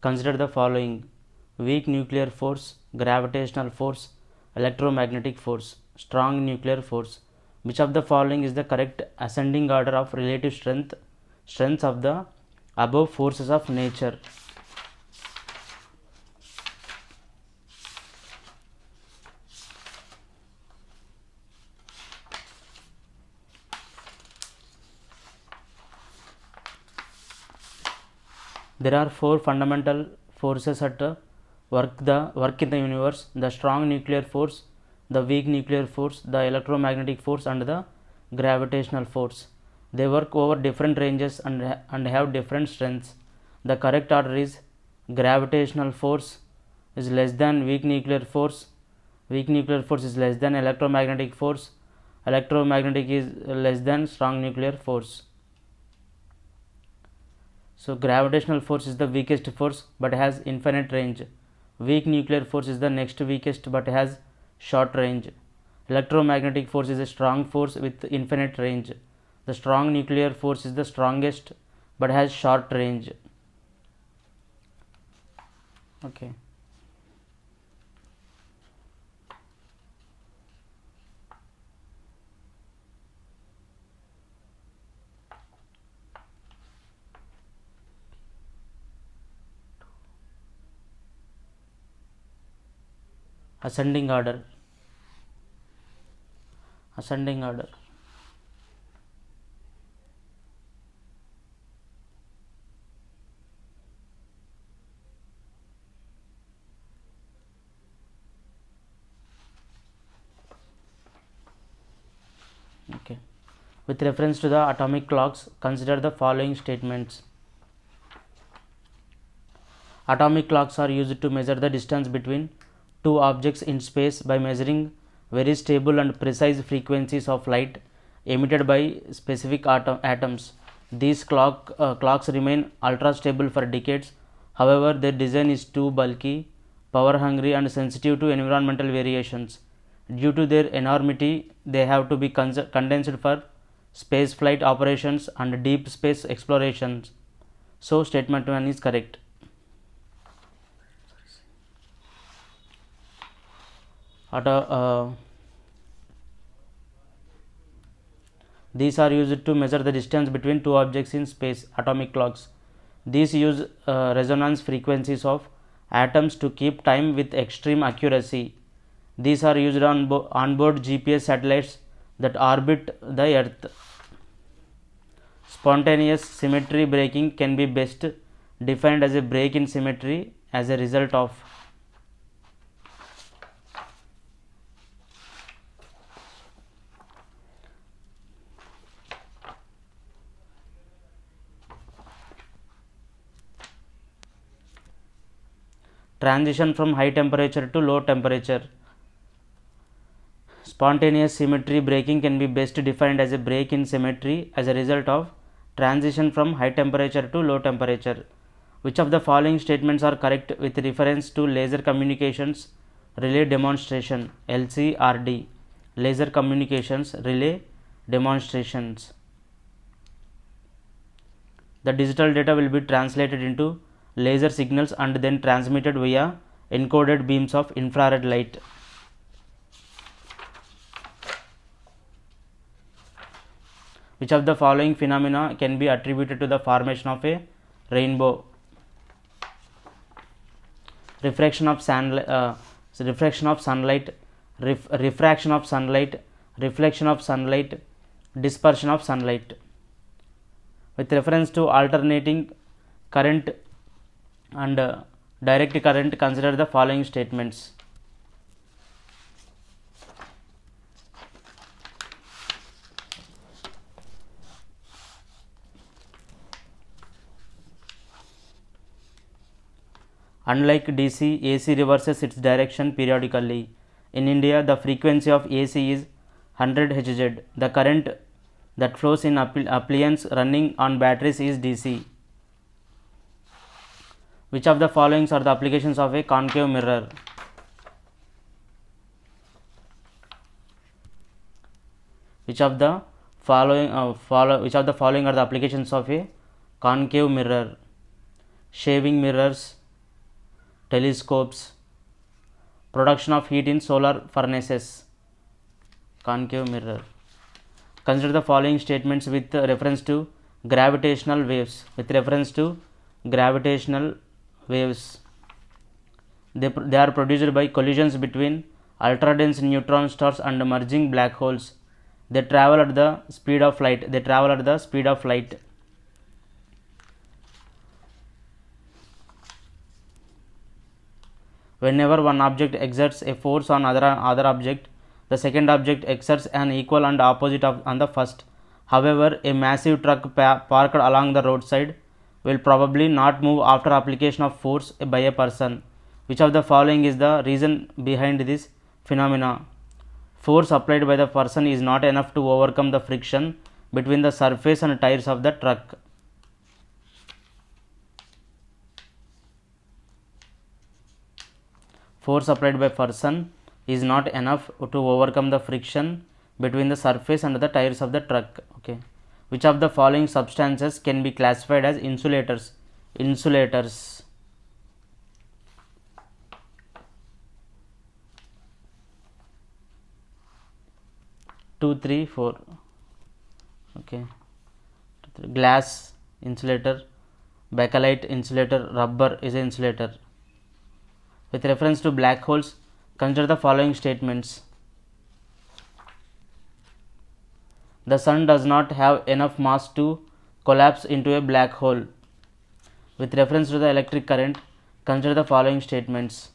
consider the following: weak nuclear force, gravitational force, electromagnetic force, strong nuclear force. Which of the following is the correct ascending order of relative strengths of the above forces of nature? There are four fundamental forces at work in the universe: the strong nuclear force, the weak nuclear force, the electromagnetic force, and the gravitational force. They work over different ranges and have different strengths. The correct order is: gravitational force is less than weak nuclear force, weak nuclear force is less than electromagnetic force, electromagnetic is less than strong nuclear force. So gravitational force is the weakest force but has infinite range. Weak nuclear force is the next weakest but has short range. Electromagnetic force is a strong force with infinite range. The strong nuclear force is the strongest but has short range. Okay. Ascending order. Ascending order. Okay. With reference to the atomic clocks, consider the following statements. Atomic clocks are used to measure the distance between two objects in space by measuring very stable and precise frequencies of light emitted by specific atoms. These clocks remain ultra stable for decades. However, their design is too bulky, power hungry, and sensitive to environmental variations. Due to their enormity, they have to be condensed for space flight operations and deep space explorations. So, statement 1 is correct. These are used to measure the distance between two objects in space. Atomic clocks. These use resonance frequencies of atoms to keep time with extreme accuracy. These are used on onboard GPS satellites that orbit the Earth. Spontaneous symmetry breaking can be best defined as a break in symmetry as a result of transition from high temperature to low temperature. Spontaneous symmetry breaking can be best defined as a break in symmetry as a result of transition from high temperature to low temperature. Which of the following statements are correct with reference to laser communications relay demonstration? LCRD. Laser communications relay demonstrations. The digital data will be translated into laser signals and then transmitted via encoded beams of infrared light. Which of the following phenomena can be attributed to the formation of a rainbow? Refraction of sunlight, refraction of sunlight, refraction of sunlight, reflection of sunlight, dispersion of sunlight. With reference to alternating current and direct current, consider the following statements. Unlike DC, AC reverses its direction periodically. In India, the frequency of AC is 100 Hz. The current that flows in appliance running on batteries is DC. Which of the following are the applications of a concave mirror? Which of the following are the applications of a concave mirror? Shaving mirrors, telescopes, production of heat in solar furnaces, concave mirror. Consider the following statements with reference to gravitational waves. With reference to gravitational waves, they are produced by collisions between ultra-dense neutron stars and merging black holes. They travel at the speed of light. Whenever one object exerts a force on other object, the second object exerts an equal and opposite on the first. However, a massive truck parked along the roadside will probably not move after application of force by a person. Which of the following is the reason behind this phenomena? Force applied by the person is not enough to overcome the friction between the surface and tires of the truck. Force applied by person is not enough to overcome the friction between the surface and the tires of the truck. Okay. Which of the following substances can be classified as insulators? 2, 3, 4. Okay. Glass insulator, bakelite insulator, rubber is an insulator. With reference to black holes, consider the following statements. The sun does not have enough mass to collapse into a black hole. With reference to the electric current, consider the following statements.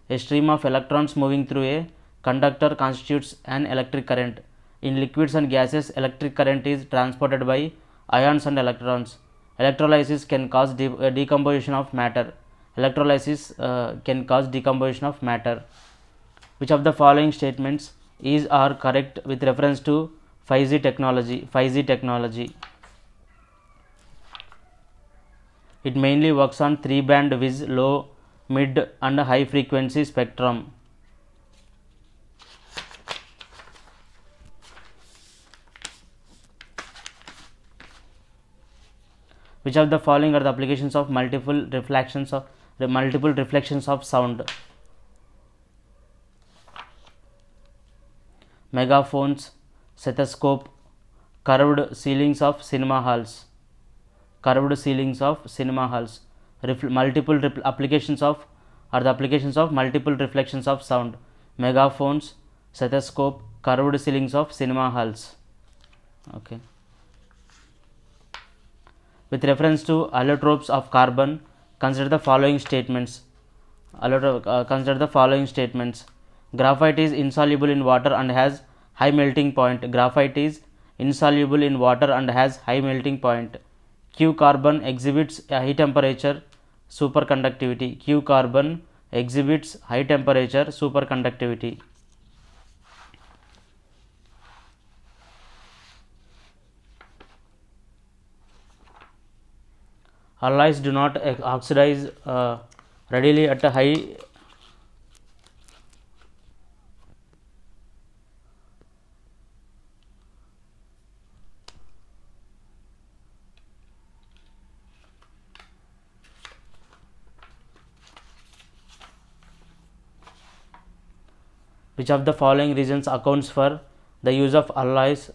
A stream of electrons moving through a conductor constitutes an electric current. In liquids and gases, electric current is transported by ions and electrons. Electrolysis can cause decomposition of matter. Which of the following statements are correct with reference to 5G technology? It mainly works on 3-band Vis, low, mid and high frequency spectrum. Which of the following are the applications of multiple reflections of sound? Megaphones, stethoscope, curved ceilings of cinema halls. Multiple applications of multiple reflections of sound. Megaphones, stethoscope, curved ceilings of cinema halls. Okay. With reference to allotropes of carbon, consider the following statements. Graphite is insoluble in water and has high melting point. Q carbon exhibits a high temperature superconductivity. Alloys do not oxidize readily at a high Which of the following reasons accounts for the use of alloys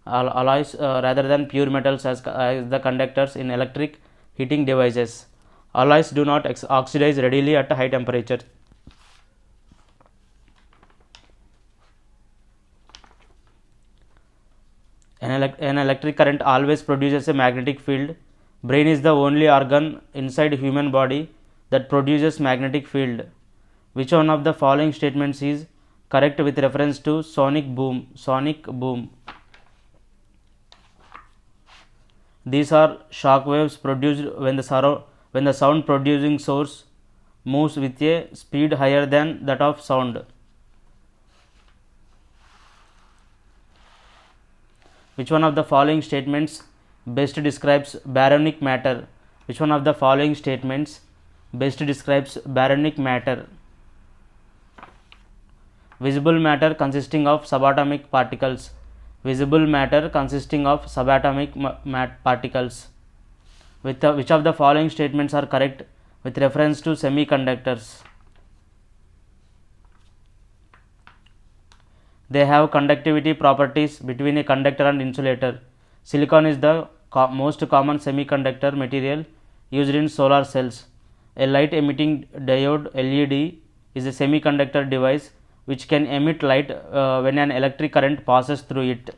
rather than pure metals as the conductors in electric heating devices? Alloys do not oxidize readily at a high temperature. An electric current always produces a magnetic field. Brain is the only organ inside human body that produces magnetic field. Which one of the following statements is correct with reference to sonic boom? These are shock waves produced when the sound producing source moves with a speed higher than that of sound. Which one of the following statements best describes baronic matter? Visible matter consisting of subatomic particles. which of the following statements are correct with reference to semiconductors? They have conductivity properties between a conductor and insulator. Silicon is the most common semiconductor material used in solar cells. A light emitting diode LED is a semiconductor device which can emit light when an electric current passes through it.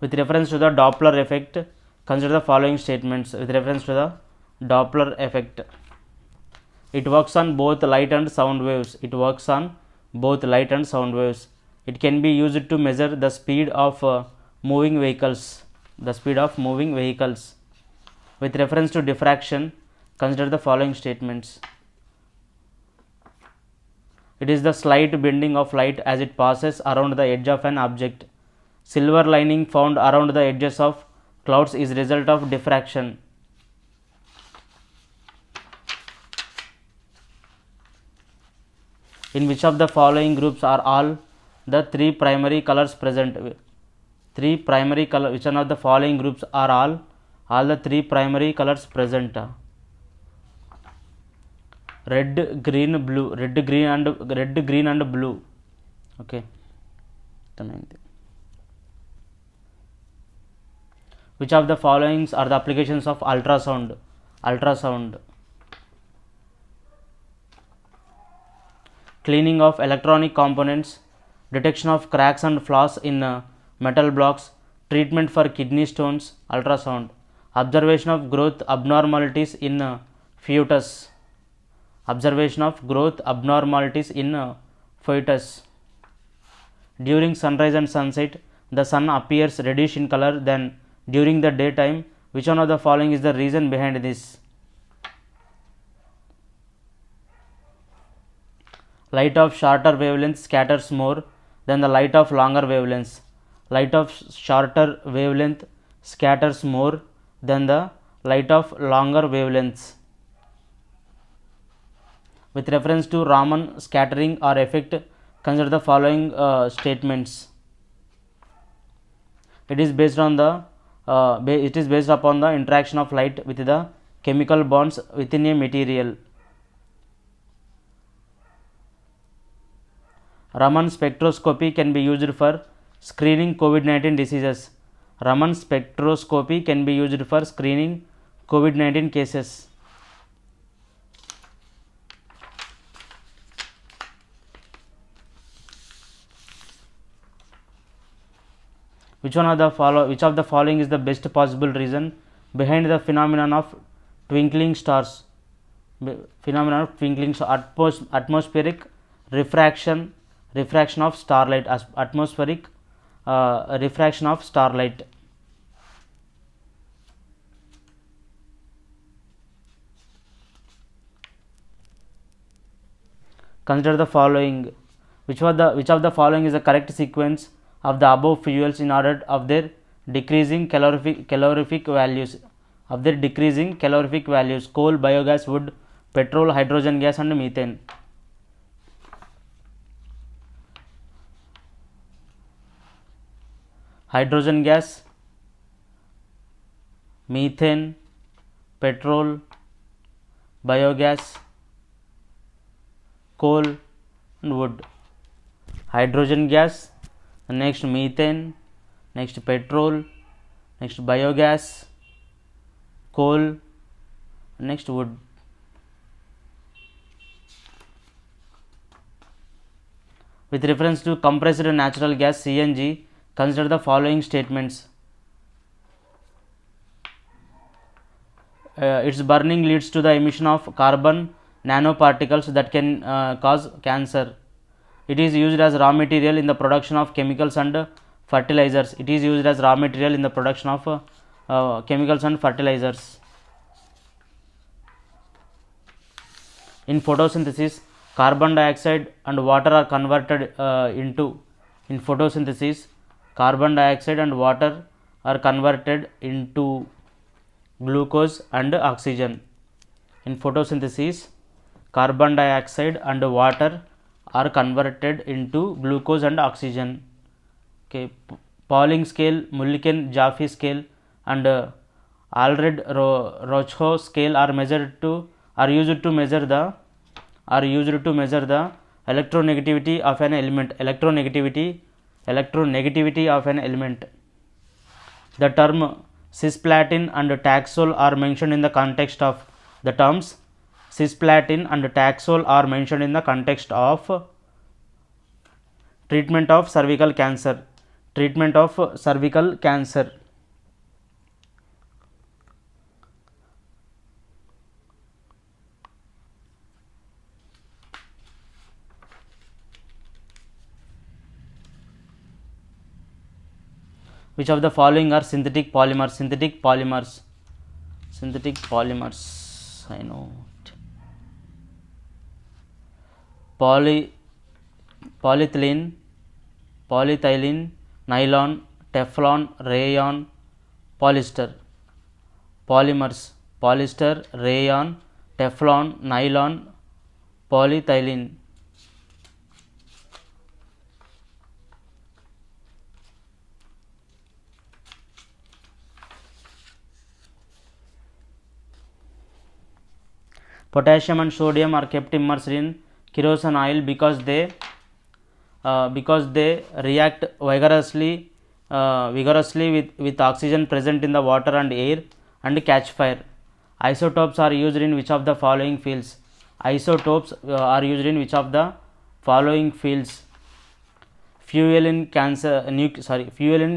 With reference to the Doppler effect, consider the following statements with reference to the Doppler effect. It works on both light and sound waves. It works on both light and sound waves. It can be used to measure the speed of moving vehicles. The speed of moving vehicles. With reference to diffraction, consider the following statements. It is the slight bending of light as it passes around the edge of an object. Silver lining found around the edges of clouds is result of diffraction. In which of the following groups are all the three primary colors present? Three primary color. Which one of the following groups are all the three primary colors present? Red, green, blue. Red, green, and blue. Okay. Which of the following are the applications of ultrasound? Ultrasound. Cleaning of electronic components, detection of cracks and flaws in metal blocks, treatment for kidney stones, ultrasound. Observation of growth abnormalities in fetus. Observation of growth abnormalities in fetus. During sunrise and sunset, the sun appears reddish in color than during the daytime. Which one of the following is the reason behind this? Light of shorter wavelength scatters more than the light of longer wavelengths. Light of shorter wavelength scatters more than the light of longer wavelengths. With reference to Raman scattering or effect, consider the following statements. It is based upon the interaction of light with the chemical bonds within a material. Raman spectroscopy can be used for screening COVID-19 diseases. Raman spectroscopy can be used for screening COVID-19 cases. Which of the following is the best possible reason behind the phenomenon of twinkling stars? Atmospheric refraction of starlight. Atmospheric refraction of starlight. Consider the following. Which of the following is the correct sequence of the above fuels in order of their decreasing calorific values? Coal, biogas, wood, petrol, hydrogen gas and methane. Hydrogen gas, methane, petrol, biogas, coal and wood. Hydrogen gas, next methane, next petrol, next biogas, coal, next wood. With reference to compressed natural gas CNG, consider the following statements. Its burning leads to the emission of carbon nanoparticles that can cause cancer. It is used as raw material in the production of chemicals and fertilizers. In photosynthesis, carbon dioxide and water are converted into glucose and oxygen. In photosynthesis, carbon dioxide and water are converted into glucose and oxygen. Okay, Pauling scale, Mulliken Jaffe scale, and Alred Rochow scale are used to measure the electronegativity of an element. Electronegativity of an element. The term cisplatin and Taxol are mentioned in the context of the terms cisplatin and Taxol are mentioned in the context of treatment of cervical cancer. Treatment of cervical cancer. Which of the following are synthetic polymers? I know it. Polyethylene, nylon, Teflon, rayon, polyester. Polymers: polyester, rayon, Teflon, nylon, polyethylene. Potassium and sodium are kept immersed in kerosene oil because they react vigorously with oxygen present in the water and air and catch fire. Isotopes are used in which of the following fields? Fuel in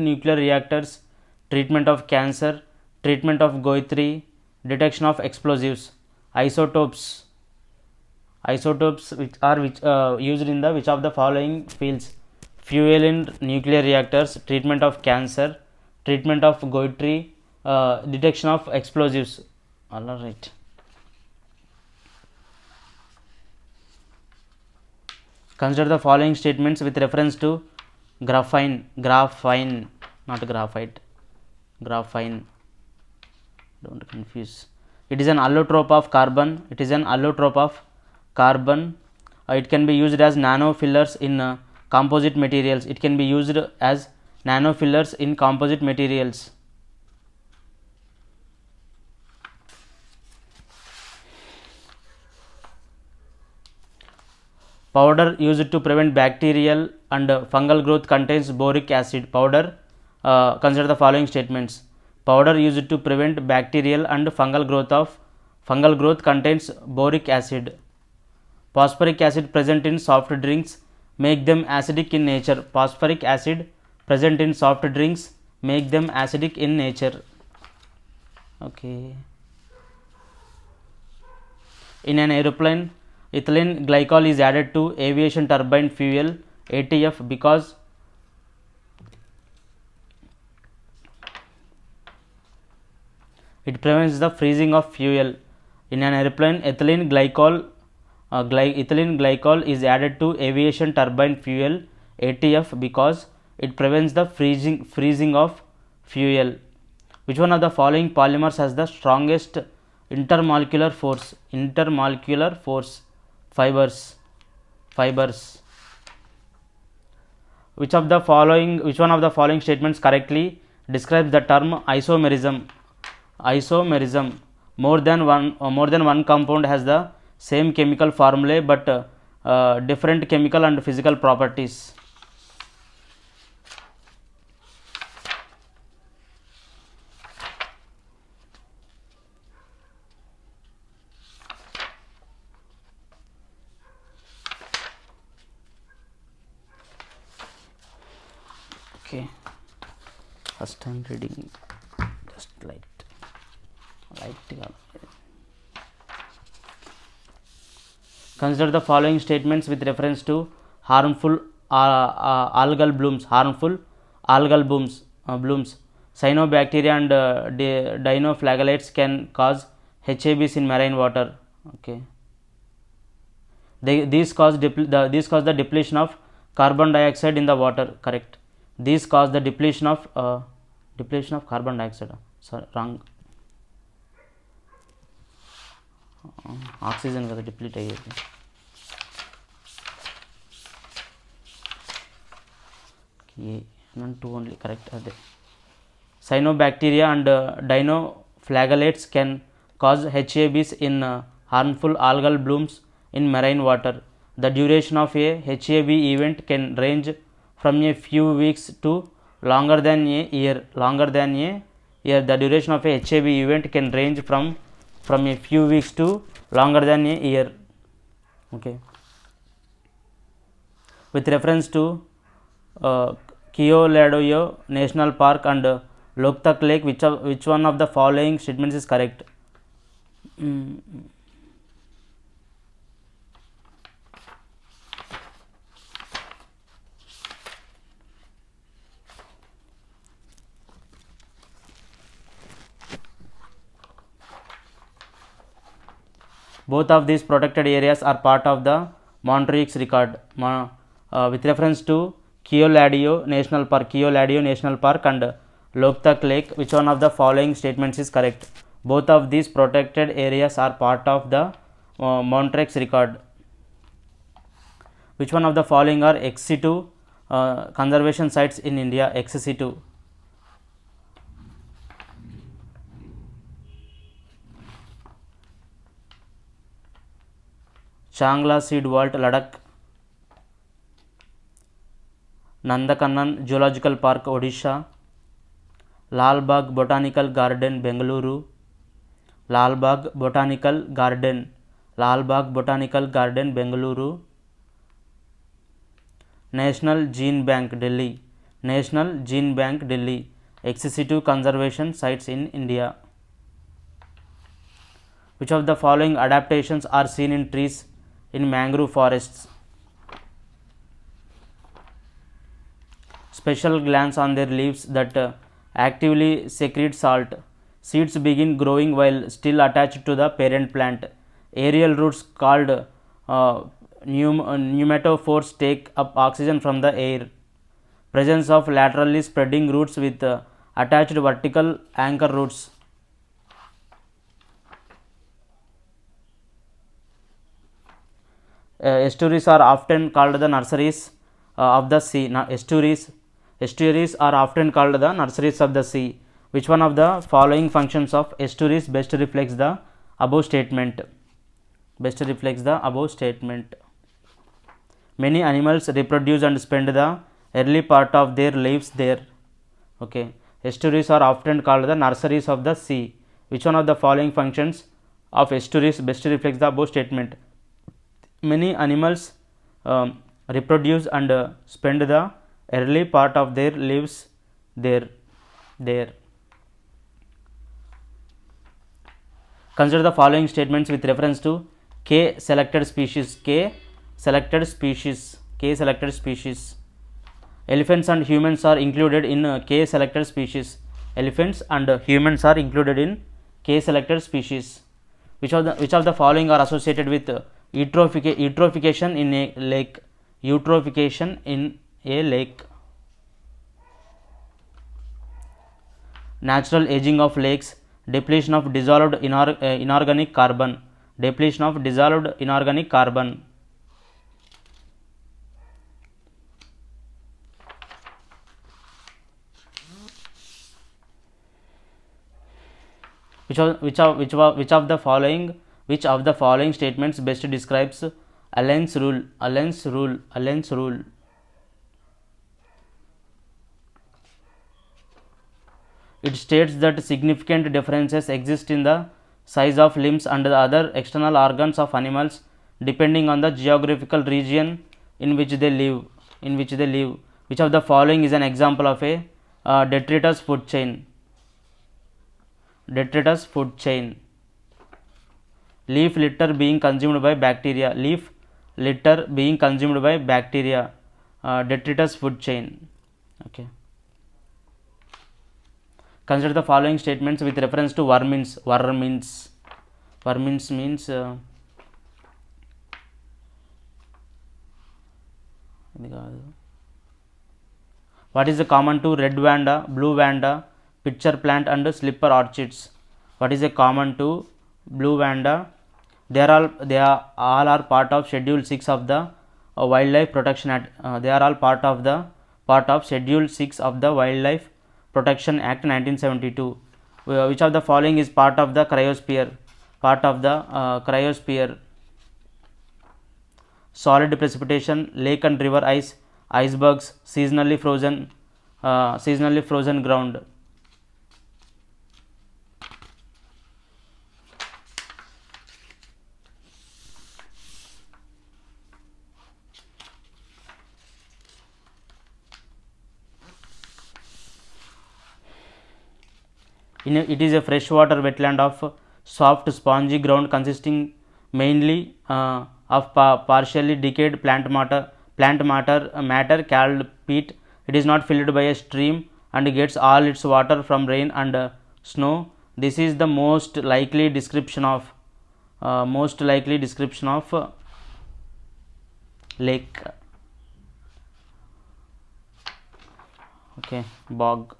nuclear reactors, treatment of cancer, treatment of Guthrie, detection of explosives. Isotopes which are used in the which of the following fields? Fuel in nuclear reactors, treatment of cancer, treatment of Guthrie, detection of explosives. All right. Consider the following statements with reference to graphene, not graphite, graphene. Don't confuse. It is an allotrope of carbon. It can be used as nanofillers in composite materials. Powder used to prevent bacterial and fungal growth contains boric acid. Consider the following statements. Powder used to prevent bacterial and fungal growth contains boric acid. Phosphoric acid present in soft drinks make them acidic in nature. Okay. In an aeroplane, ethylene glycol is added to aviation turbine fuel ATF because it prevents the freezing of fuel. In an airplane, ethylene glycol is added to aviation turbine fuel ATF because it prevents the freezing of fuel. Which one of the following polymers has the strongest intermolecular force? Fibers. Which one of the following statements correctly describes the term isomerism? More than one compound has the same chemical formulae but different chemical and physical properties. Okay, first time reading, just light. Consider the following statements with reference to harmful algal blooms. Cyanobacteria and dinoflagellates can cause HABs in marine water. Okay. These cause the depletion of carbon dioxide in the water. Correct. These cause the depletion of carbon dioxide. Sorry, wrong. Oxygen కదా deplete అయ్యేది. and 2 only, correct. Cyanobacteria and dinoflagellates can cause HABs in harmful algal blooms in marine water. The duration of a HAB event can range from a few weeks to longer than a year. The duration of a HAB event can range from a few weeks to longer than a year. Okay. With reference to Keoladeo National Park and Loktak Lake, which one of the following statements is correct? Both of these protected areas are part of the Montreux record. With reference to Keoladeo National Park and Loktak Lake, which one of the following statements is correct? Both of these protected areas are part of the Montreux record. Which one of the following are ex situ conservation sites in India? Ex situ. Changla Seed Vault, Ladakh. Nandakannan Zoological Park, Odisha. Lal Bagh Botanical Garden, Bengaluru. Lal Bagh Botanical Garden, Bengaluru. National Gene Bank, Delhi. Ex situ conservation sites in India. Which of the following adaptations are seen in trees in mangrove forests? Special glands on their leaves that actively secrete salt. Seeds begin growing while still attached to the parent plant. Aerial roots called pneumatophores take up oxygen from the air. Presence of laterally spreading roots with attached vertical anchor roots. Estuaries are often called the nurseries of the sea. Estuaries are often called the nurseries of the sea. Which one of the following functions of estuaries best reflects the above statement? Many animals reproduce and spend the early part of their lives there. Okay. Estuaries are often called the nurseries of the sea. Which one of the following functions of estuaries best reflects the above statement? Many animals reproduce and spend the early part of their lives there. Consider the following statements with reference to K selected species. Elephants and humans are included in K selected species. Which of the following are associated with eutrophication in a lake? Natural aging of lakes, depletion of dissolved inorganic carbon. Which of the following statements best describes Allen's rule? It states that significant differences exist in the size of limbs and the other external organs of animals depending on the geographical region in which they live. Which of the following is an example of a detritus food chain? Leaf litter being consumed by bacteria. Detritus food chain. Okay. Consider the following statements with reference to vermins. Vermins means what is common to red vanda, blue vanda, pitcher plant and slipper orchids? What is common to blue vanda? They are all part of Schedule 6 of the Wildlife Protection Act. part of Schedule 6 of the Wildlife Protection Act 1972. Which of the following is part of the cryosphere? Part of the cryosphere: solid precipitation, lake and river ice, icebergs, seasonally frozen ground. It is a freshwater wetland of soft spongy ground consisting mainly of partially decayed plant matter called peat. It is not filled by a stream and gets all its water from rain and snow. This is the most likely description of lake. Okay, bog.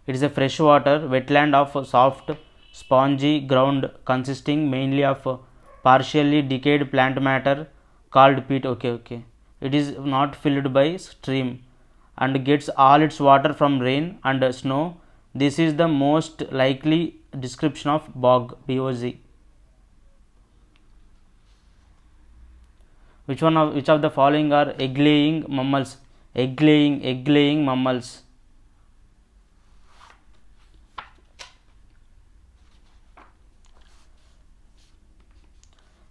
It is a freshwater wetland of soft spongy ground consisting mainly of partially decayed plant matter called peat. Okay. It is not filled by stream and gets all its water from rain and snow. This is the most likely description of bog. BOG. Which of the following are egg-laying mammals? Egg-laying mammals.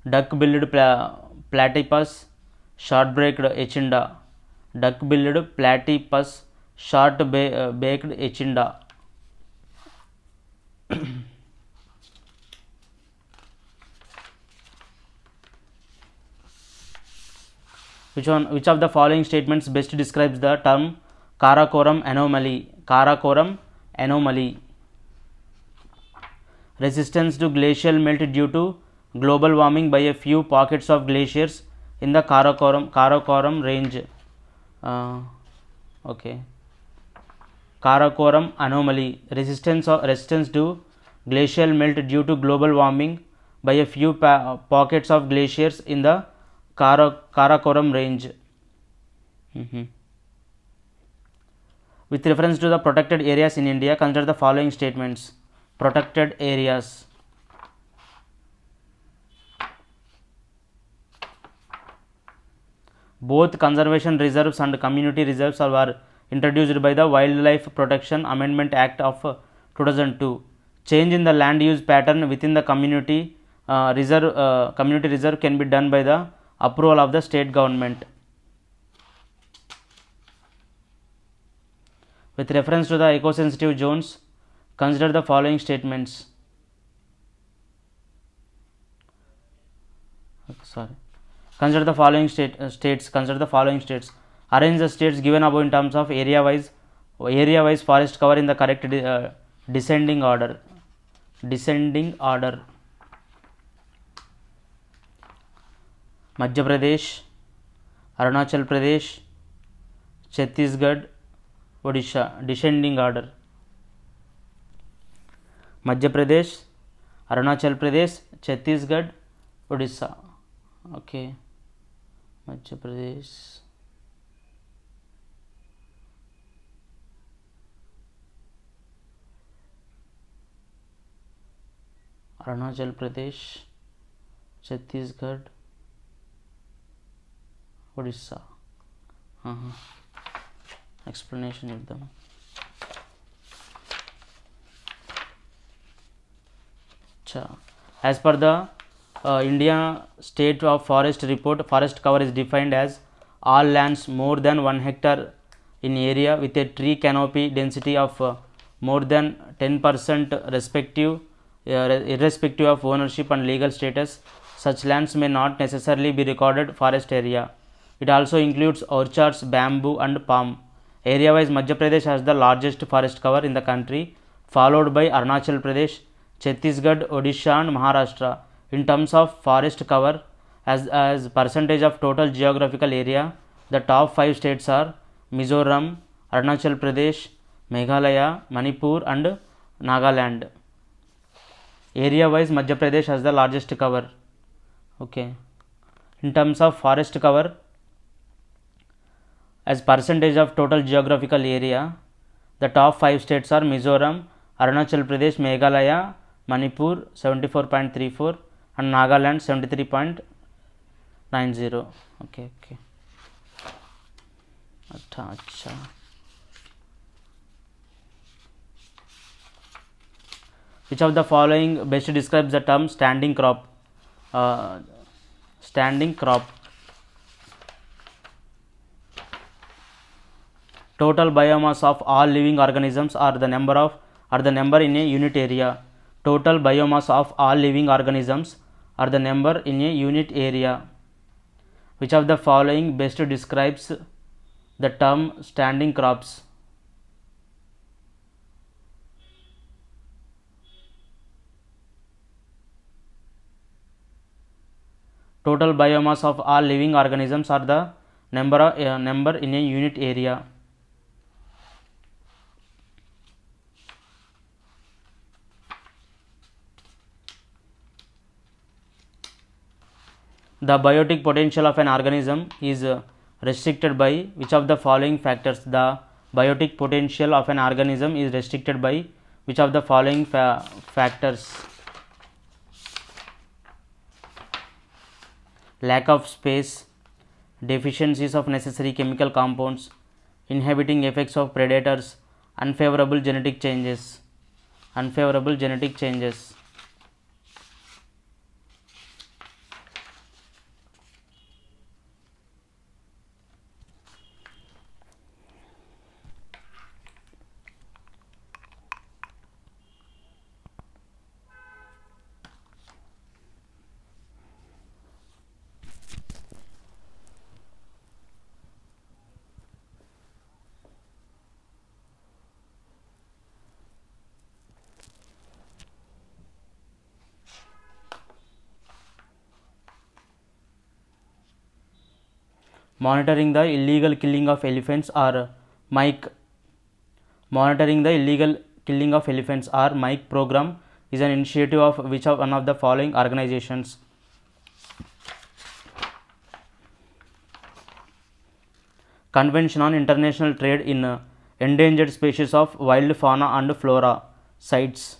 Duck-billed platypus, short-beaked echidna. Duck-billed platypus, short-beaked echidna. Which of the following statements best describes the term Karakoram anomaly? Karakoram anomaly. Resistance to glacial melt due to global warming by a few pockets of glaciers in the Karakoram range. Okay. Karakoram anomaly: resistance to glacial melt due to global warming by a few pockets of glaciers in the Karakoram range. With reference to the protected areas in India, consider the following statements. Protected areas. Both conservation reserves and community reserves were introduced by the Wildlife Protection Amendment Act of 2002. Change in the land use pattern within the community reserve can be done by the approval of the state government. With reference to the eco-sensitive zones, consider the following statements. Consider the following states. Arrange the states given above in terms of area wise forest cover in the correct descending order. Madhya Pradesh, Arunachal Pradesh, Chhattisgarh, Odisha. Descending order. Madhya Pradesh, Arunachal Pradesh, Chhattisgarh, Odisha. Okay. Madhya Pradesh, Arunachal Pradesh, Chhattisgarh, Odisha. Explanation of them. As per the India State of Forest Report, forest cover is defined as all lands more than 1 hectare in area with a tree canopy density of more than 10% irrespective of ownership and legal status. Such lands may not necessarily be recorded forest area. It also includes orchards, bamboo and palm. Area wise, Madhya Pradesh has the largest forest cover in the country, followed by Arunachal Pradesh, Chhattisgarh, Odisha and Maharashtra. In terms of forest cover as percentage of total geographical area, the top 5 states are Mizoram, Arunachal Pradesh, Meghalaya, Manipur and Nagaland. Area wise, Madhya Pradesh has the largest cover. Okay. In terms of forest cover, as percentage of total geographical area, the top 5 states are Mizoram, Arunachal Pradesh, Meghalaya, Manipur 74.34 and Nagaland 73.90. Okay. अच्छा. Which of the following best describes the term standing crop? Standing crop. Total biomass of all living organisms are the number in a unit area. Total biomass of all living organisms are the number in a unit area. Which of the following best describes the term standing crops? Total biomass of all living organisms are the number in a unit area. The biotic potential of an organism is restricted by which of the following factors? The biotic potential of an organism is restricted by which of the following factors? Lack of space, deficiencies of necessary chemical compounds, inhibiting effects of predators, unfavorable genetic changes. Monitoring the illegal killing of elephants or Mike program is an initiative of which of one of the following organizations? Convention on International Trade in Endangered Species of Wild Fauna and Flora, CITES.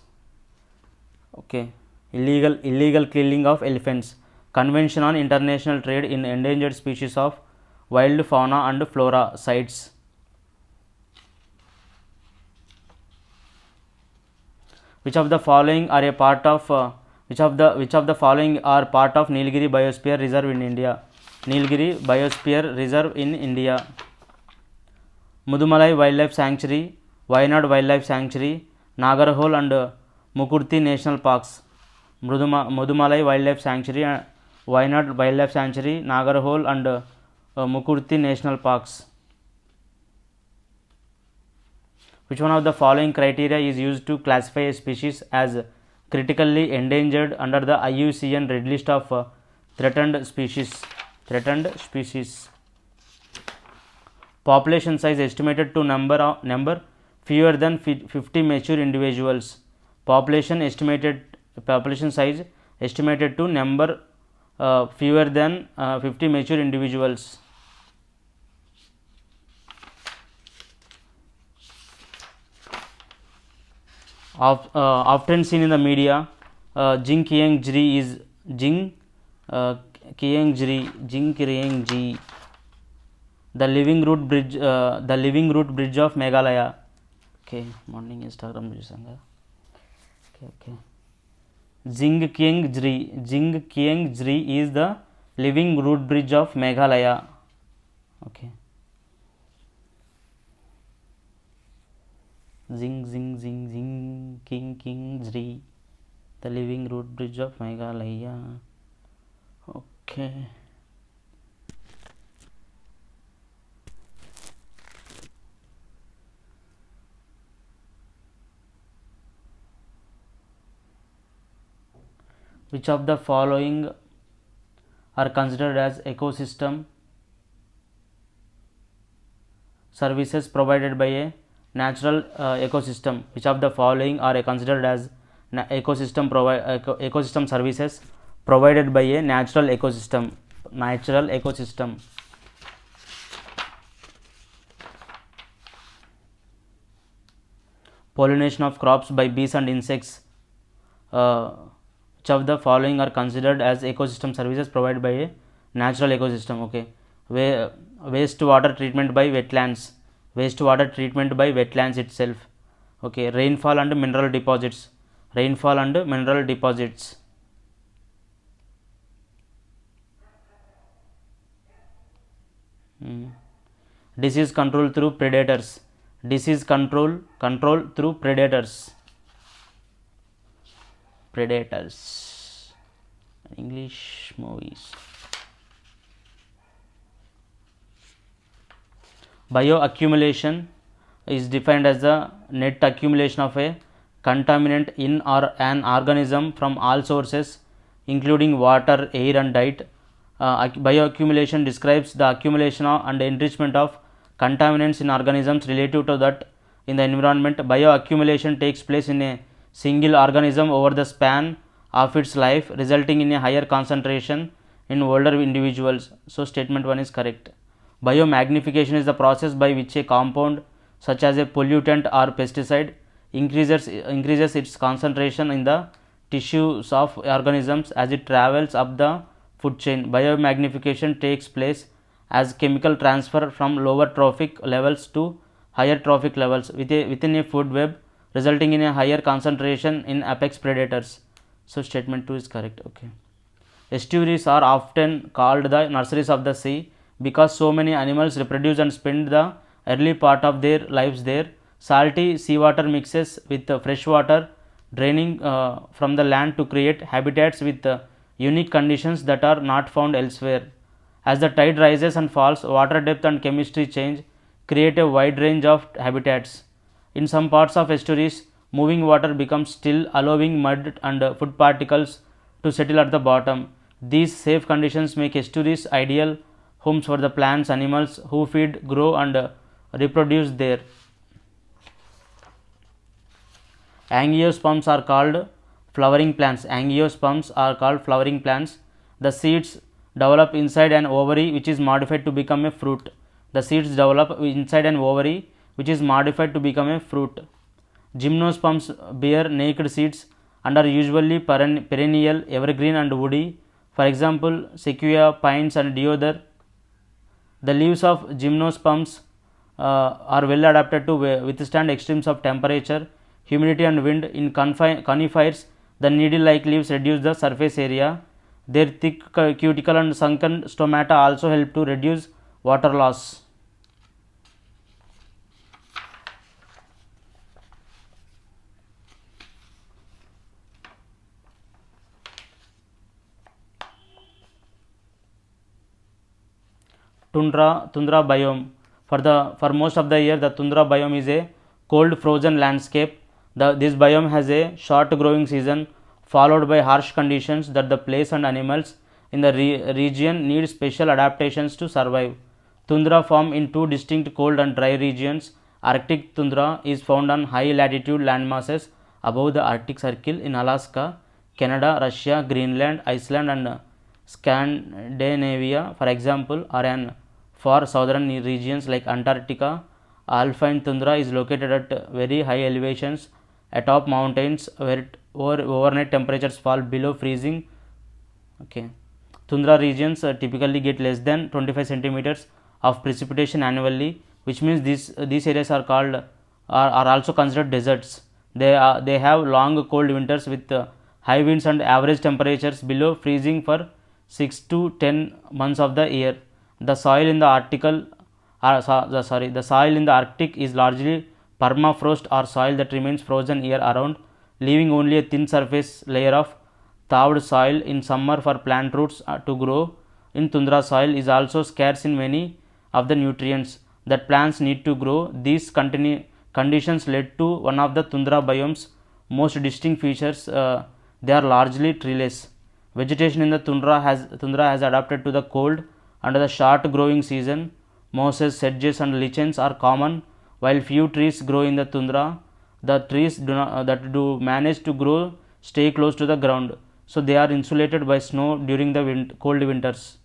Okay. Illegal killing of elephants. Convention on International Trade in Endangered Species of Wild Fauna and Flora, CITES. Which of the following are a part of which of the following are part of Nilgiri Biosphere Reserve in India? Nilgiri Biosphere Reserve in India. Mudumalai Wildlife Sanctuary, Wayanad Wildlife Sanctuary, Nagarhole and Mukurthi National Parks. Mudumalai Wildlife Sanctuary, Wayanad Wildlife Sanctuary, Nagarhole and Mukurthi National Parks. Which one of the following criteria is used to classify a species as critically endangered under the IUCN Red List of threatened species? Population size estimated to number fewer than 50 mature individuals. Population size estimated to number fewer than 50 mature individuals. Often seen in the media, Jingqiangzhi is Jingqiangzhi, the living root bridge of Meghalaya. Okay, morning Instagram chusanga. Okay. Jingqiangzhi is the living root bridge of Meghalaya. Okay. Jingqiangzhi, the living root bridge of Meghalaya. Okay. Which of the following are considered as ecosystem services provided by a natural ecosystem? Which of the following are considered as ecosystem services provided by a natural ecosystem? pollination of crops by bees and insects. Which of the following are considered as ecosystem services provided by a natural ecosystem? Okay, wastewater treatment by wetlands, wastewater treatment by wetlands itself. Okay, rainfall and mineral deposits, rainfall and mineral deposits. Disease control through predators, disease control through predators, predators, English movies. Bioaccumulation is defined as the net accumulation of a contaminant in or an organism from all sources including water, air and diet. Bioaccumulation describes the accumulation and enrichment of contaminants in organisms relative to that in the environment. Bioaccumulation takes place in a single organism over the span of its life, resulting in a higher concentration in older individuals. So, statement 1 is correct. Biomagnification is the process by which a compound such as a pollutant or pesticide increases its concentration in the tissues of organisms as it travels up the food chain. Biomagnification takes place as chemical transfer from lower trophic levels to higher trophic levels within a food web, resulting in a higher concentration in apex predators. So, statement 2 is correct. Okay. Estuaries are often called the nurseries of the sea because so many animals reproduce and spend the early part of their lives there. Salty seawater mixes with fresh water draining from the land to create habitats with unique conditions that are not found elsewhere. As the tide rises and falls, water depth and chemistry change create a wide range of habitats. In some parts of estuaries, moving water becomes still, allowing mud and food particles to settle at the bottom. These safe conditions make estuaries ideal homes for the plants, animals who feed, grow and reproduce there. Angiosperms are called flowering plants. Angiosperms are called flowering plants. The seeds develop inside an ovary which is modified to become a fruit. The seeds develop inside an ovary which is modified to become a fruit. Gymnosperms bear naked seeds and are usually perennial, evergreen and woody. For example, sequoia, pines and deodar. The leaves of gymnosperms are well adapted to withstand extremes of temperature, humidity and wind. In conifers, the needle-like leaves reduce the surface area. Their thick cuticle and sunken stomata also help to reduce water loss. Tundra biome. For most of the year, the tundra biome is a cold frozen landscape. This biome has a short growing season followed by harsh conditions that the place and animals in the region need special adaptations to survive. Tundra form in two distinct cold and dry regions. Arctic tundra is found on high latitude landmasses above the Arctic Circle in Alaska, Canada, Russia, Greenland, Iceland and Scandinavia, for example, or an for southern regions like Antarctica. Alpine tundra is located at very high elevations atop mountains where overnight temperatures fall below freezing. Okay. Tundra regions typically get less than 25 centimeters of precipitation annually, which means these areas are called are also considered deserts. They have long cold winters with high winds and average temperatures below freezing for 6 to 10 months of the year. The soil in the Arctic is largely permafrost or soil that remains frozen year around, leaving only a thin surface layer of thawed soil in summer for plant roots to grow. In tundra, soil is also scarce in many of the nutrients that plants need to grow. These conditions led to one of the tundra biome's most distinct features. They are largely treeless. Vegetation in the tundra has adapted to the cold and the short growing season. Mosses, sedges and lichens are common, while few trees grow in the tundra. The trees that do manage to grow stay close to the ground, so they are insulated by snow during the cold winters.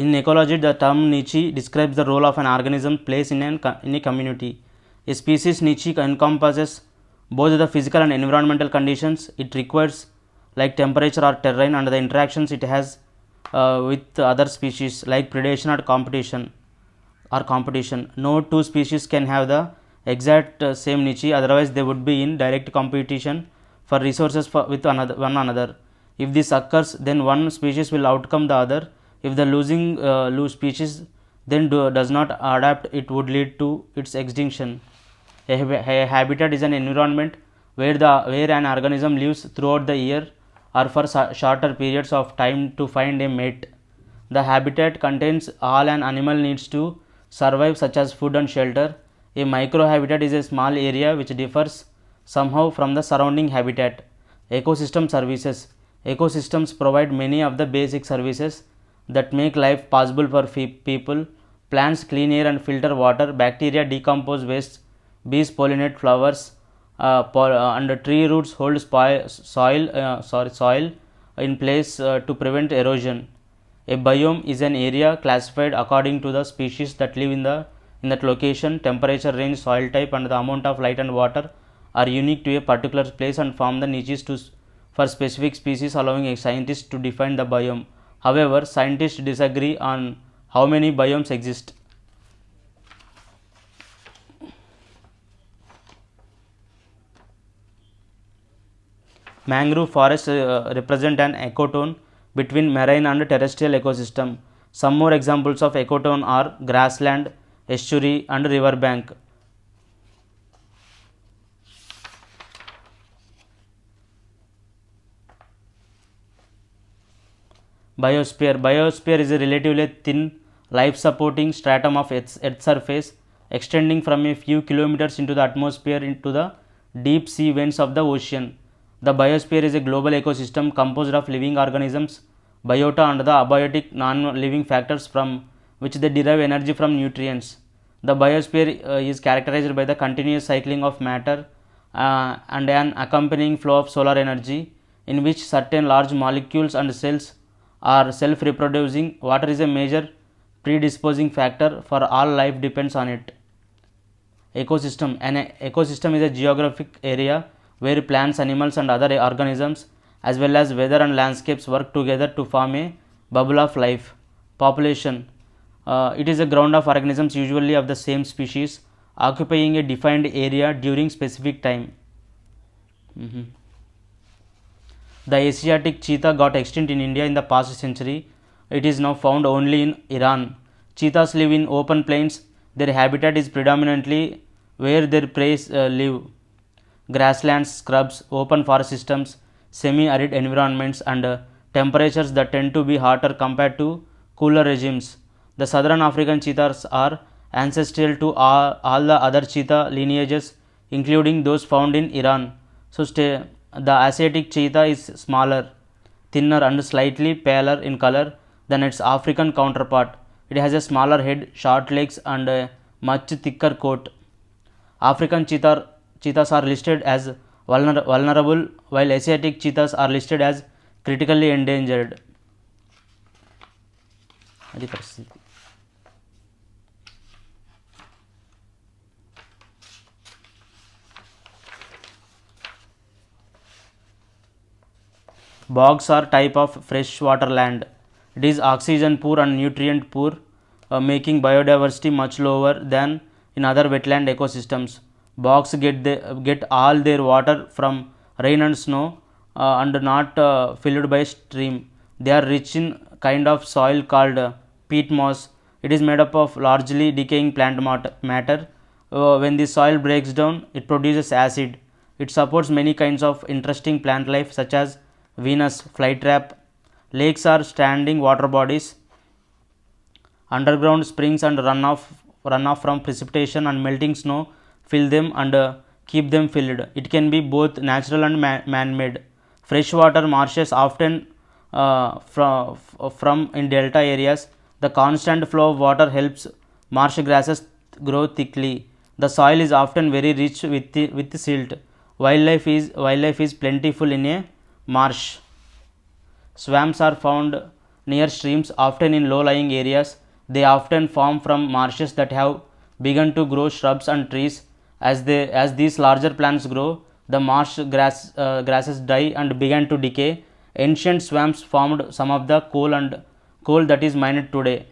In ecology, the term niche describes the role of an organism plays in a community. A species niche encompasses both the physical and environmental conditions it requires, like temperature or terrain, and the interactions it has with other species, like predation or competition. No two species can have the exact same niche, otherwise they would be in direct competition for resources with one another. If this occurs, then one species will outcome the other. If the lose species then does not adapt, it would lead to its extinction. A habitat is an environment where an organism lives throughout the year or for shorter periods of time to find a mate. The habitat contains all an animal needs to survive, such as food and shelter. A microhabitat is a small area which differs somehow from the surrounding habitat. Ecosystem services. Ecosystems provide many of the basic services that make life possible for people. Plants clean air and filter water. Bacteria decompose waste. Bees pollinate flowers. And tree roots hold soil in place to prevent erosion. A biome is an area classified according to the species that live in that location. Temperature range, soil type, and the amount of light and water are unique to a particular place and form the niches for specific species, allowing a scientist to define the biome. However, scientists disagree on how many biomes exist. Mangrove forests represent an ecotone between marine and terrestrial ecosystem. Some more examples of ecotone are grassland, estuary, and riverbank. Biosphere is a relatively thin, life-supporting stratum of Earth's surface, extending from a few kilometers into the atmosphere into the deep sea vents of the ocean. The biosphere is a global ecosystem composed of living organisms, biota, and the abiotic non-living factors from which they derive energy from nutrients. The biosphere is characterized by the continuous cycling of matter and an accompanying flow of solar energy, in which certain large molecules and cells are self-reproducing. Water is a major predisposing factor for all life depends on it. Ecosystem. An ecosystem is a geographic area where plants, animals, and other organisms, as well as weather and landscapes, work together to form a bubble of life. Population. It is a ground of organisms, usually of the same species, occupying a defined area during specific time. The Asiatic cheetah got extinct in India in the past century. It is now found only in Iran. Cheetahs live in open plains. Their habitat is predominantly where their prey live. Grasslands, scrubs, open forest systems, semi-arid environments, and temperatures that tend to be hotter compared to cooler regimes. The southern African cheetahs are ancestral to all the other cheetah lineages, including those found in Iran. So, the Asiatic cheetah is smaller, thinner, and slightly paler in color than its African counterpart. It has a smaller head, short legs, and a much thicker coat. African cheetahs are listed as vulnerable, while Asiatic cheetahs are listed as critically endangered. Bogs are type of freshwater land. It is oxygen poor and nutrient poor, making biodiversity much lower than in other wetland ecosystems. Bogs get all their water from rain and snow and not filled by stream. They are rich in kind of soil called peat moss. It is made up of largely decaying plant matter. When the soil breaks down, it produces acid. It supports many kinds of interesting plant life such as Venus flytrap. Lakes are standing water bodies. Underground springs and runoff from precipitation and melting snow fill them and keep them filled. It can be both natural and man-made. Freshwater marshes often from in delta areas. The constant flow of water helps marsh grasses grow thickly. The soil is often very rich with silt. Wildlife is plentiful in a marsh. Swamps are found near streams, often in low-lying areas. They often form from marshes that have begun to grow shrubs and trees. As these larger plants grow, the grasses die and began to decay. Ancient swamps formed some of the coal that is mined today.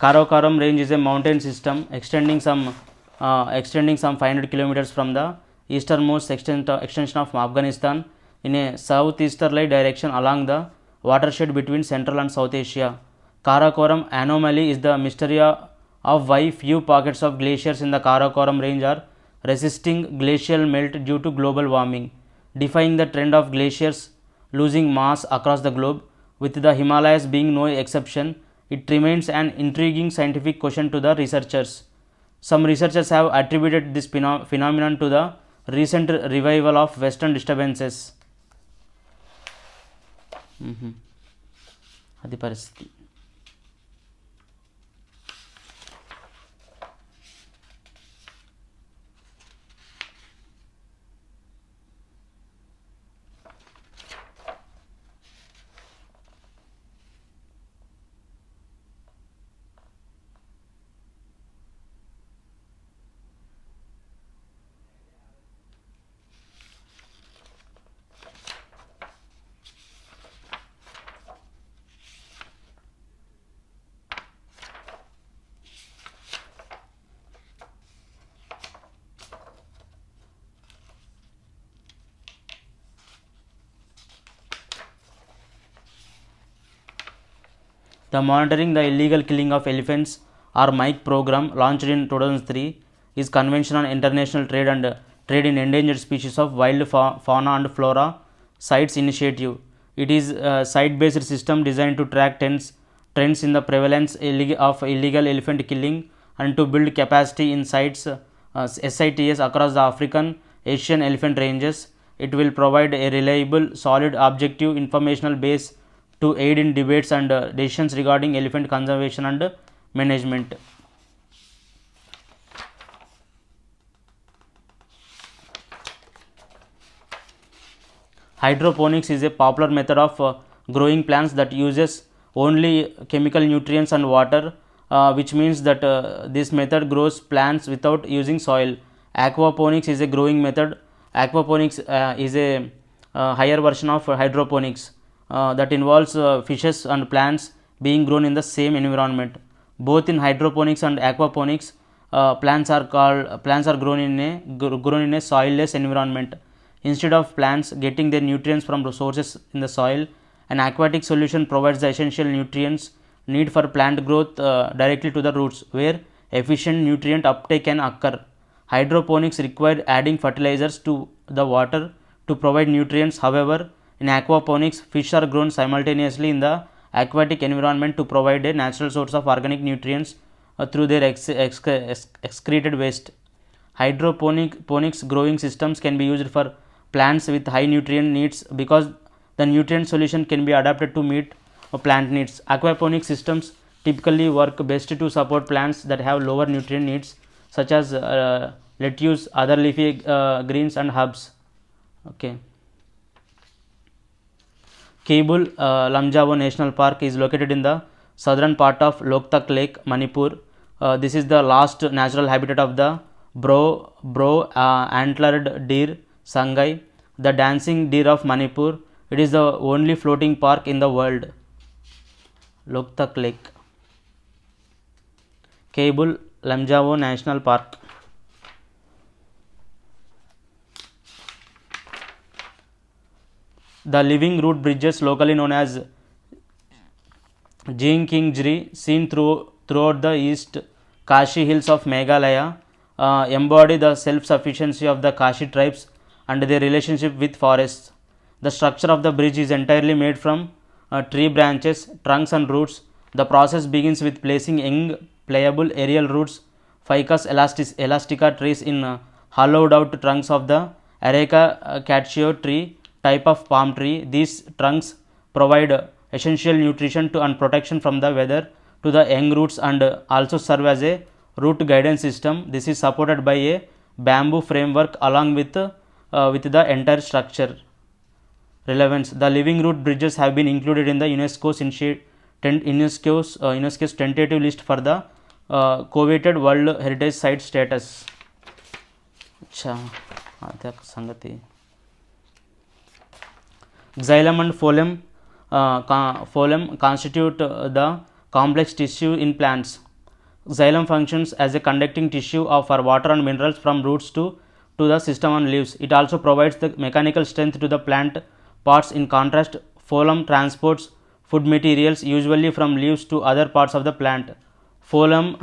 Karakoram range is a mountain system extending some 500 kilometers from the easternmost extension of Afghanistan in a southeasterly direction along the watershed between Central and South Asia. Karakoram anomaly is the mystery of why few pockets of glaciers in the Karakoram range are resisting glacial melt due to global warming, defying the trend of glaciers losing mass across the globe, with the Himalayas being no exception. It remains an intriguing scientific question to the researchers. Some researchers have attributed this phenomenon to the recent revival of western disturbances. అది పరిస్థితి. The Monitoring the Illegal Killing of Elephants or MIKE program, launched in 2003, is Convention on International Trade and Trade in Endangered Species of Wild Fauna and Flora CITES initiative. It is a site-based system designed to track trends in the prevalence of illegal elephant killing and to build capacity in sites SITS across the African, Asian elephant ranges. It will provide a reliable, solid, objective informational base to aid in debates and decisions regarding elephant conservation and management. Hydroponics is a popular method of growing plants that uses only chemical nutrients and water, which means that this method grows plants without using soil. Aquaponics is a growing method. Aquaponics is a higher version of hydroponics that involves fishes and plants being grown in the same environment. Both in hydroponics and aquaponics, plants are grown in a soilless environment. Instead of plants getting their nutrients from resources in the soil, an aquatic solution provides the essential nutrients need for plant growth directly to the roots, where efficient nutrient uptake can occur. Hydroponics require adding fertilizers to the water to provide nutrients. However, in aquaponics, fish are grown simultaneously in the aquatic environment to provide a natural source of organic nutrients through their excreted waste. Hydroponics growing systems can be used for plants with high nutrient needs because the nutrient solution can be adapted to meet plant needs. Aquaponics systems typically work best to support plants that have lower nutrient needs, such as lettuce, other leafy greens and herbs. Okay. Keibul Lamjao National Park is located in the southern part of Loktak Lake, Manipur. This is the last natural habitat of the antlered deer Sangai, the dancing deer of Manipur. It is the only floating park in the world. Loktak Lake. Keibul Lamjao National Park. The living root bridges, locally known as Jingkingjri, seen throughout the East Kashi hills of Meghalaya, embody the self-sufficiency of the Kashi tribes and their relationship with forests. The structure of the bridge is entirely made from tree branches, trunks and roots. The process begins with placing young, pliable aerial roots, Ficus elastica trees in hollowed out trunks of the Areca cacio tree type of palm tree. These trunks provide essential nutrition and protection from the weather to the young roots and also serve as a root guidance system. This is supported by a bamboo framework along with the entire structure. Relevance: the living root bridges have been included in the UNESCO's tentative list for the coveted World Heritage Site status. अच्छा आता संगति. Xylem and phloem constitute the complex tissue in plants. Xylem functions as a conducting tissue for water and minerals from roots to the system and leaves. It also provides the mechanical strength to the plant parts. In contrast, phloem transports food materials usually from leaves to other parts of the plant. Phloem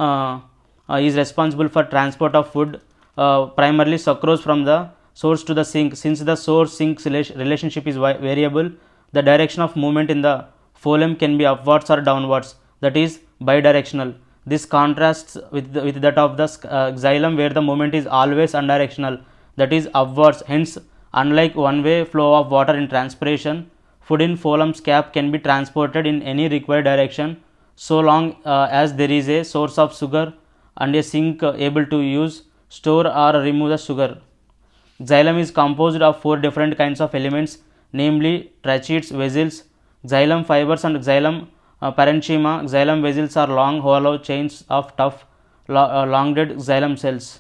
is responsible for transport of food, primarily sucrose, from the source to the sink. Since the source sink relationship is variable, the direction of movement in the phloem can be upwards or downwards, that is bidirectional. This contrasts with that of the xylem, where the movement is always unidirectional, that is upwards. Hence, unlike one-way flow of water in transpiration, food in phloem's cap can be transported in any required direction, so long as there is a source of sugar and a sink able to use, store or remove the sugar. Xylem is composed of 4 different kinds of elements, namely tracheids, vessels, xylem fibers and xylem parenchyma. Xylem vessels are long hollow chains of tough elongated xylem cells.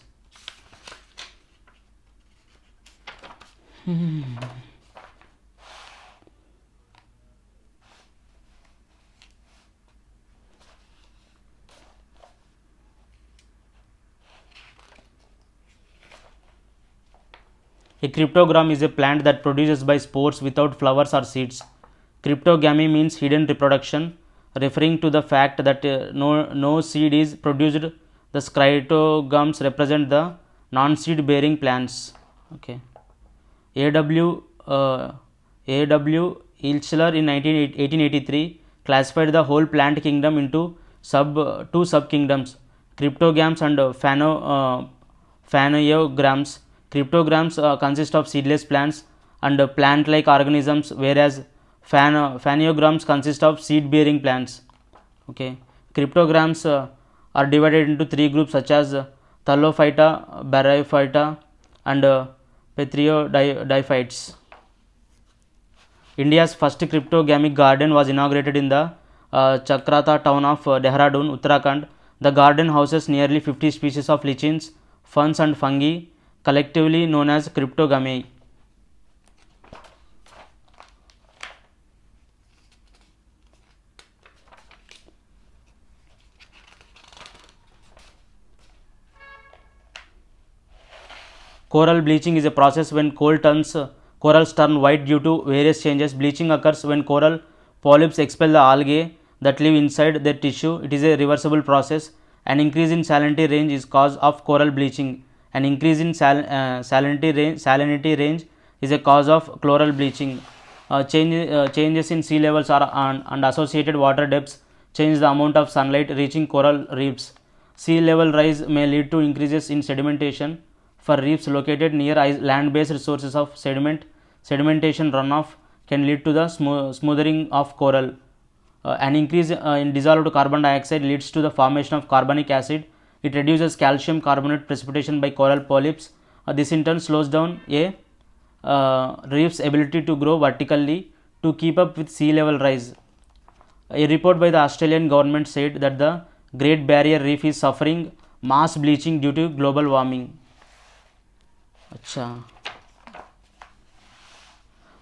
A cryptogram is a plant that produces by spores without flowers or seeds. Cryptogamy means hidden reproduction, referring to the fact that no seed is produced. The cryptogams represent the non-seed bearing plants. Okay. A.W. Ilchler in 1883 classified the whole plant kingdom into two sub-kingdoms, cryptogams and phanogams. Cryptogams consist of seedless plants and plant-like organisms, whereas phanogams consist of seed-bearing plants. Okay. Cryptogams are divided into 3 groups such as Thallophyta, Bryophyta and Petriodiphytes. India's first cryptogamic garden was inaugurated in the Chakrata town of Dehradun, Uttarakhand. The garden houses nearly 50 species of lichens, ferns and fungi, collectively known as cryptogamy. Coral bleaching is a process when corals turn white due to various changes. Bleaching occurs when coral polyps expel the algae that live inside their tissue. It is a reversible process. An increase in salinity range is cause of coral bleaching. An increase in salinity range is a cause of chloral bleaching. Changes in sea levels and associated water depths change the amount of sunlight reaching coral reefs. Sea level rise may lead to increases in sedimentation. For reefs located near land-based sources of sediment, sedimentation runoff can lead to the smoothing of coral. An increase in dissolved carbon dioxide leads to the formation of carbonic acid. It reduces calcium carbonate precipitation by coral polyps. This in turn slows down a reef's ability to grow vertically to keep up with sea level rise. A report by the Australian government said that the Great Barrier Reef is suffering mass bleaching due to global warming. अच्छा.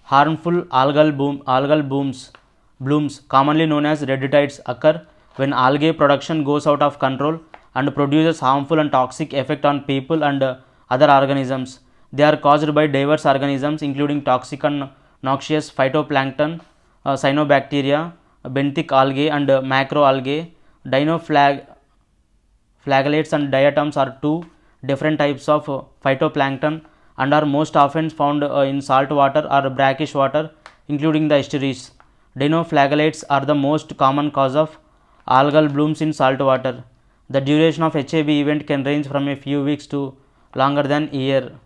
Harmful algal blooms, commonly known as red tides, occur when algae production goes out of control and produces harmful and toxic effect on people and other organisms. They are caused by diverse organisms including toxic and noxious phytoplankton, cyanobacteria, benthic algae and macroalgae. Dinoflagellates and diatoms are 2 different types of phytoplankton and are most often found in salt water or brackish water, including the estuaries. Dinoflagellates are the most common cause of algal blooms in salt water. The duration of HAB event can range from a few weeks to longer than a year.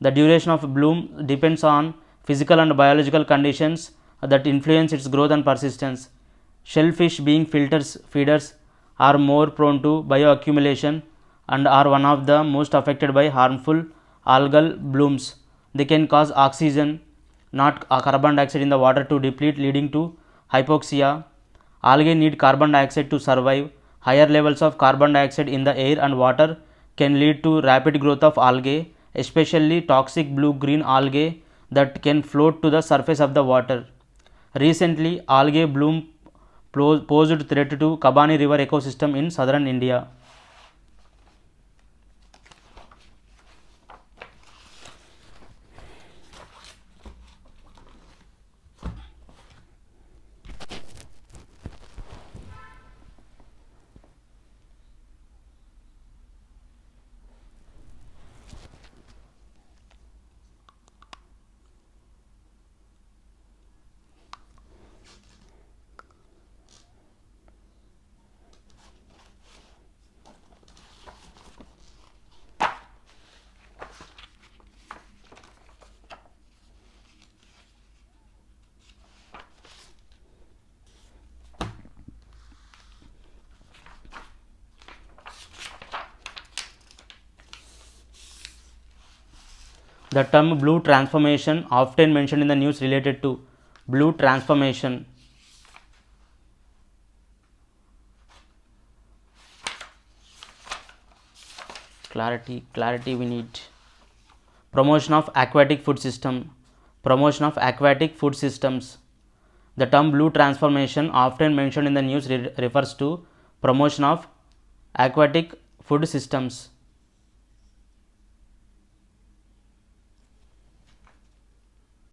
The duration of bloom depends on physical and biological conditions that influence its growth and persistence. Shellfish, being feeders, are more prone to bioaccumulation. and are one of the most affected by harmful algal blooms. They can cause oxygen, not carbon dioxide in the water to deplete, leading to hypoxia. Algae need carbon dioxide to survive. Higher levels of carbon dioxide in the air and water can lead to rapid growth of algae, especially toxic blue-green algae that can float to the surface of the water. Recently, algae bloom posed threat to Kabani River ecosystem in southern India. The term blue transformation often mentioned in the news related to blue transformation. Clarity we need. Promotion of aquatic food system. Promotion of aquatic food systems. The term blue transformation often mentioned in the news refers to promotion of aquatic food systems.